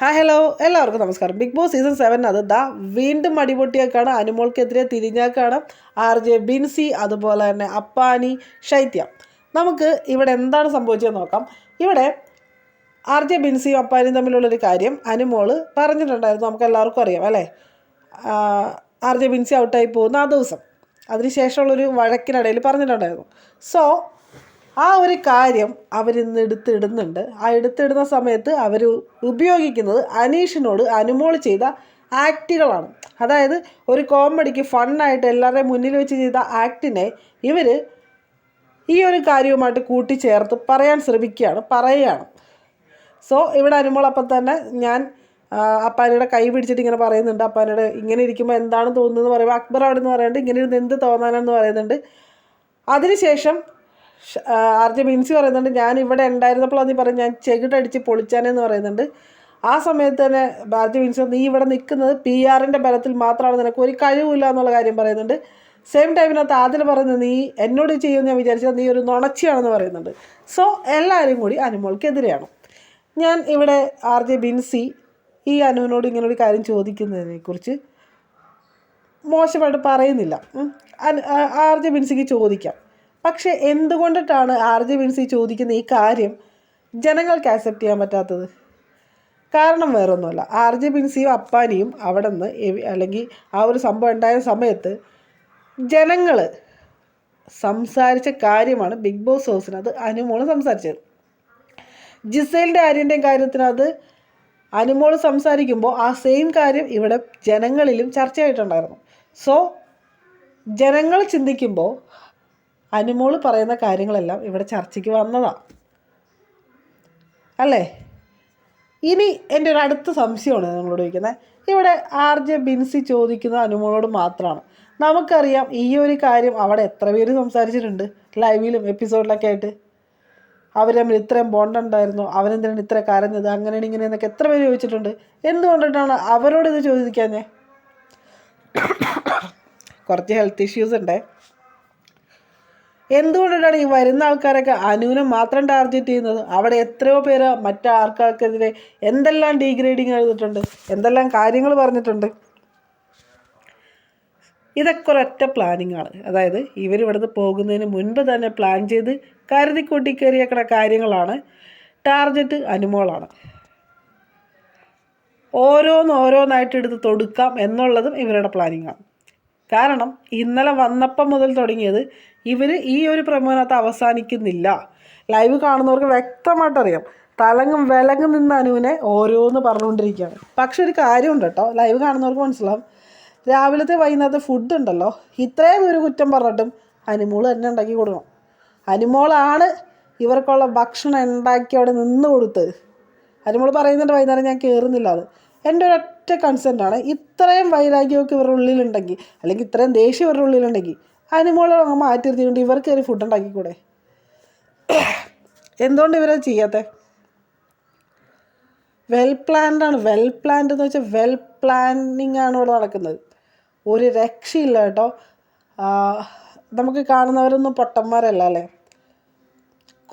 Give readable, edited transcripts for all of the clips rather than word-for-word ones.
Hello എല്ലാവർക്കും നമസ്കാരം. Big boss season 7 അത് വീണ്ടും അടിപൊട്ടിയാക്കാണ്. അനുമോൾക്കെതിരെ തിരിഞ്ഞാക്കാണ് RJ ബിൻസി, അതുപോലെ തന്നെ അപ്പാനി, ശൈത്യ. നമുക്ക് ഇവിടെ എന്താണ് സംഭവിച്ചതെന്ന് നോക്കാം. ഇവിടെ RJ ബിൻസിയും അപ്പാനിയും തമ്മിലുള്ളൊരു കാര്യം അനുമോൾ പറഞ്ഞിട്ടുണ്ടായിരുന്നു, നമുക്ക് എല്ലാവർക്കും അറിയാം അല്ലേ. RJ ബിൻസി ഔട്ടായി പോകുന്ന ആ ദിവസം, അതിനുശേഷമുള്ളൊരു വഴക്കിനിടയിൽ പറഞ്ഞിട്ടുണ്ടായിരുന്നു. സോ ആ ഒരു കാര്യം അവരിന്ന് എടുത്തിടുന്നുണ്ട്. ആ എടുത്തിടുന്ന സമയത്ത് അവർ ഉപയോഗിക്കുന്നത് അനീഷിനോട് അനുമോൾ ചെയ്ത ആക്റ്റുകളാണ്. അതായത് ഒരു കോമഡിക്ക് ഫണ്ണായിട്ട് എല്ലാവരുടെയും മുന്നിൽ വെച്ച് ചെയ്ത ആക്ടിനെ ഇവർ ഈ ഒരു കാര്യവുമായിട്ട് കൂട്ടിച്ചേർത്ത് പറയാൻ പറയുകയാണ്. സോ ഇവിടെ അനുമോൾ അപ്പം തന്നെ ഞാൻ അപ്പാനിയുടെ കൈ പിടിച്ചിട്ട് ഇങ്ങനെ പറയുന്നുണ്ട്. അപ്പാനിയുടെ ഇങ്ങനെ ഇരിക്കുമ്പോൾ എന്താണ് തോന്നുന്നതെന്ന് പറയുമ്പോൾ അക്ബർ അവിടെ നിന്ന് പറയുന്നുണ്ട് ഇങ്ങനെ ഇരുന്ന് എന്ത് തോന്നാനെന്ന് പറയുന്നുണ്ട്. അതിനുശേഷം RJ ബിൻസി പറയുന്നുണ്ട് ഞാൻ ഇവിടെ ഉണ്ടായിരുന്നപ്പോൾ നീ പറയും ഞാൻ ചെകിട്ടടിച്ച് പൊളിച്ചാനെന്ന് പറയുന്നുണ്ട്. ആ സമയത്ത് തന്നെ RJ ബിൻസി നീ ഇവിടെ നിൽക്കുന്നത് PR-ൻ്റെ ബലത്തിൽ മാത്രമാണ്, നിനക്ക് ഒരു കഴിവില്ല എന്നുള്ള കാര്യം പറയുന്നുണ്ട്. സെയിം ടൈമിനകത്ത് ആദ്യം പറയുന്നത് നീ എന്നോട് ചെയ്യുമെന്ന് ഞാൻ വിചാരിച്ചാൽ നീ ഒരു നുണച്ചിയാണെന്ന് പറയുന്നുണ്ട്. സോ എല്ലാവരും കൂടി അനുമോൾക്കെതിരെയാണ്. ഞാൻ ഇവിടെ RJ ബിൻസി ഈ അനുവിനോട് ഇങ്ങനൊരു കാര്യം ചോദിക്കുന്നതിനെക്കുറിച്ച് മോശമായിട്ട് പറയുന്നില്ല. RJ ബിൻസിക്ക് ചോദിക്കാം. പക്ഷേ എന്തുകൊണ്ടിട്ടാണ് RJ ബിൻസി ചോദിക്കുന്ന ഈ കാര്യം ജനങ്ങൾക്ക് ആക്സെപ്റ്റ് ചെയ്യാൻ പറ്റാത്തത്? കാരണം വേറൊന്നുമല്ല, RJ ബിൻസിയും അപ്പാനിയും അവിടെ നിന്ന് അല്ലെങ്കിൽ ആ ഒരു സംഭവം ഉണ്ടായ സമയത്ത് ജനങ്ങൾ സംസാരിച്ച കാര്യമാണ് ബിഗ് ബോസ് ഹൗസിനകത്ത് അനുമോൾ സംസാരിച്ചത്. ജിസേലിൻ്റെ ആര്യൻ്റെയും കാര്യത്തിനകത്ത് അനുമോൾ സംസാരിക്കുമ്പോൾ ആ സെയിം കാര്യം ഇവിടെ ജനങ്ങളിലും ചർച്ചയായിട്ടുണ്ടായിരുന്നു. സോ ജനങ്ങൾ ചിന്തിക്കുമ്പോൾ അനുമോൾ പറയുന്ന കാര്യങ്ങളെല്ലാം ഇവിടെ ചർച്ചയ്ക്ക് വന്നതാണ് അല്ലേ. ഇനി എൻ്റെ ഒരു അടുത്ത സംശയമാണ് നിങ്ങളോട് ചോദിക്കുന്നത്. ഇവിടെ RJ ബിൻസി ചോദിക്കുന്നത് അനുമോളോട് മാത്രമാണ്. നമുക്കറിയാം ഈ ഒരു കാര്യം അവിടെ എത്ര പേര് സംസാരിച്ചിട്ടുണ്ട്, ലൈവിലും എപ്പിസോഡിലൊക്കെ ആയിട്ട്. അവർ തമ്മിൽ ഇത്രയും ബോണ്ടുണ്ടായിരുന്നു, അവനെന്തിനാണ് ഇത്ര കരഞ്ഞത്, അങ്ങനെയാണ് ഇങ്ങനെയെന്നൊക്കെ എത്ര പേര് ചോദിച്ചിട്ടുണ്ട്. എന്തുകൊണ്ടിട്ടാണ് അവരോട് ഇത് ചോദിക്കാഞ്ഞേ? കുറച്ച് ഹെൽത്ത് ഇഷ്യൂസ് ഉണ്ടേ. എന്തുകൊണ്ടിട്ടാണ് ഈ വരുന്ന ആൾക്കാരൊക്കെ അനുവിനെ മാത്രം ടാർഗറ്റ് ചെയ്യുന്നത്? അവിടെ എത്രയോ പേര് മറ്റാൾക്കാർക്കെതിരെ എന്തെല്ലാം ഡീഗ്രേഡിങ് ചെയ്തിട്ടുണ്ട്, എന്തെല്ലാം കാര്യങ്ങൾ പറഞ്ഞിട്ടുണ്ട്. ഇതൊക്കെ ഒരൊറ്റ പ്ലാനിങ് ആണ്. അതായത് ഇവരിവിടുന്ന് പോകുന്നതിന് മുൻപ് തന്നെ പ്ലാൻ ചെയ്ത് കരുതിക്കൂട്ടി കയറിയേക്കണ കാര്യങ്ങളാണ്. ടാർഗറ്റ് അനുമോളാണ്. ഓരോന്നായിട്ട് എടുത്ത് തൊടുക്കാം എന്നുള്ളതും ഇവരുടെ പ്ലാനിങ് ആണ്. കാരണം ഇന്നലെ വന്നപ്പം മുതൽ തുടങ്ങിയത് ഇവർ ഈ ഒരു പ്രമോനകത്ത് അവസാനിക്കുന്നില്ല. ലൈവ് കാണുന്നവർക്ക് വ്യക്തമായിട്ടറിയാം, തലങ്ങും വിലങ്ങും നിന്ന് അനുവിനെ ഓരോന്ന് പറഞ്ഞുകൊണ്ടിരിക്കുകയാണ്. പക്ഷെ ഒരു കാര്യമുണ്ട് കേട്ടോ, ലൈവ് കാണുന്നവർക്ക് മനസ്സിലാവും, രാവിലത്തെ വൈകുന്നേരത്തെ ഫുഡ് ഉണ്ടല്ലോ, ഇത്രയും ഒരു കുറ്റം പറഞ്ഞിട്ടും അനുമോൾ തന്നെ ഉണ്ടാക്കി കൊടുക്കണം. അനുമോളാണ് ഇവർക്കുള്ള ഭക്ഷണം ഉണ്ടാക്കി അവിടെ നിന്ന് കൊടുത്തത്. അനുമോൾ പറയുന്നുണ്ട് വൈകുന്നേരം ഞാൻ കയറുന്നില്ല. അത് എൻ്റെ ഒരൊറ്റ കൺസെൻ്റാണ്. ഇത്രയും വൈരാഗ്യമൊക്കെ ഇവരുടെ ഉള്ളിലുണ്ടെങ്കിൽ, അല്ലെങ്കിൽ ഇത്രയും ദേഷ്യം ഇവരുടെ ഉള്ളിലുണ്ടെങ്കിൽ അനുമോളെ മാറ്റി നിർത്തിക്കൊണ്ട് ഇവർക്ക് ഒരു ഫുഡ് ഉണ്ടാക്കിക്കൂടെ? എന്തുകൊണ്ട് ഇവരത് ചെയ്യാത്ത? വെൽ പ്ലാൻഡ് എന്ന് വെച്ചാൽ വെൽ പ്ലാനിങ് ആണ് ഇവിടെ നടക്കുന്നത്. ഒരു രക്ഷയില്ല കേട്ടോ. നമുക്ക് കാണുന്നവരൊന്നും പൊട്ടന്മാരല്ല അല്ലേ.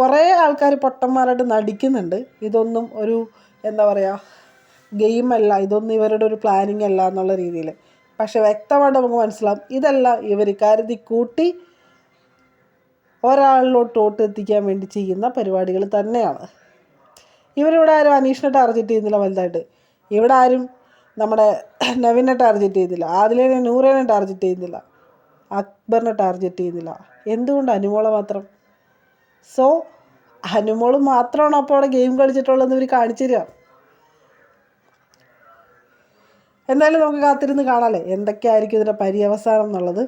കുറേ ആൾക്കാർ പൊട്ടന്മാരായിട്ട് നടിക്കുന്നുണ്ട്. ഇതൊന്നും ഒരു എന്താ പറയുക ഗെയിമല്ല, ഇതൊന്നും ഇവരുടെ ഒരു പ്ലാനിങ് അല്ല എന്നുള്ള രീതിയിൽ. പക്ഷെ വ്യക്തമായിട്ട് നമുക്ക് മനസ്സിലാവും ഇതെല്ലാം ഇവർ കരുതി കൂട്ടി ഒരാളിലോട്ട് വോട്ട് എത്തിക്കാൻ വേണ്ടി ചെയ്യുന്ന പരിപാടികൾ തന്നെയാണ്. ഇവരിവിടെ ആരും അനീഷിനെ ടാർഗറ്റ് ചെയ്യുന്നില്ല വലുതായിട്ട്. ഇവിടെ ആരും നമ്മുടെ നവിനെ ടാർഗറ്റ് ചെയ്യുന്നില്ല, ആദിലിനെ നൂറേനെ ടാർഗറ്റ് ചെയ്യുന്നില്ല, അക്ബറിനെ ടാർഗറ്റ് ചെയ്യുന്നില്ല. എന്തുകൊണ്ട് അനുമോളെ മാത്രം? സോ അനുമോൾ മാത്രമാണ് അപ്പോൾ അവിടെ ഗെയിം കളിച്ചിട്ടുള്ളതെന്ന് ഇവർ കാണിച്ചു തരിക. എന്തായാലും നമുക്ക് കാത്തിരുന്ന് കാണാമല്ലേ എന്തൊക്കെയായിരിക്കും ഇതിൻ്റെ പര്യവസാനം എന്നുള്ളത്.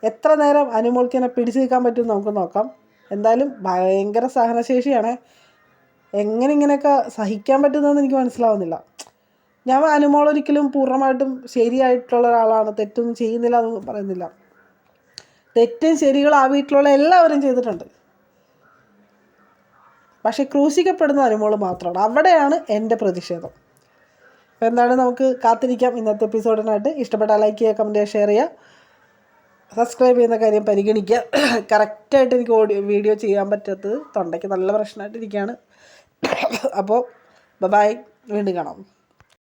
എത്ര നേരം അനുമോൾക്ക് തന്നെ പിടിച്ചു നിൽക്കാൻ പറ്റുമെന്ന് നമുക്ക് നോക്കാം. എന്തായാലും ഭയങ്കര സഹനശേഷിയാണ്. എങ്ങനെ ഇങ്ങനെയൊക്കെ സഹിക്കാൻ പറ്റുന്നതെന്ന് എനിക്ക് മനസ്സിലാവുന്നില്ല. ഞാൻ അനുമോൾ ഒരിക്കലും പൂർണ്ണമായിട്ടും ശരിയായിട്ടുള്ള ഒരാളാണ്, തെറ്റൊന്നും ചെയ്യുന്നില്ല എന്നൊന്നും പറയുന്നില്ല. തെറ്റും ശരികളും ആ വീട്ടിലുള്ള എല്ലാവരും ചെയ്തിട്ടുണ്ട്. പക്ഷേ ക്രൂശിക്കപ്പെടുന്ന അനുമോൾ മാത്രമാണ്. അവിടെയാണ് എൻ്റെ പ്രതിഷേധം. അപ്പോൾ എന്താണ്, നമുക്ക് കാത്തിരിക്കാം ഇന്നത്തെ എപ്പിസോഡിനായിട്ട്. ഇഷ്ടപ്പെട്ടാൽ ലൈക്ക് ചെയ്യുക, കമൻറ്റ് ചെയ്യുക, ഷെയർ ചെയ്യുക, സബ്സ്ക്രൈബ് ചെയ്യുന്ന കാര്യം പരിഗണിക്കുക. കറക്റ്റായിട്ട് എനിക്ക് വീഡിയോ ചെയ്യാൻ പറ്റാത്തത് തൊണ്ടയ്ക്ക് നല്ല പ്രശ്നമായിട്ടിരിക്കുകയാണ്. അപ്പോൾ ബൈ, വീണ്ടും കാണാം.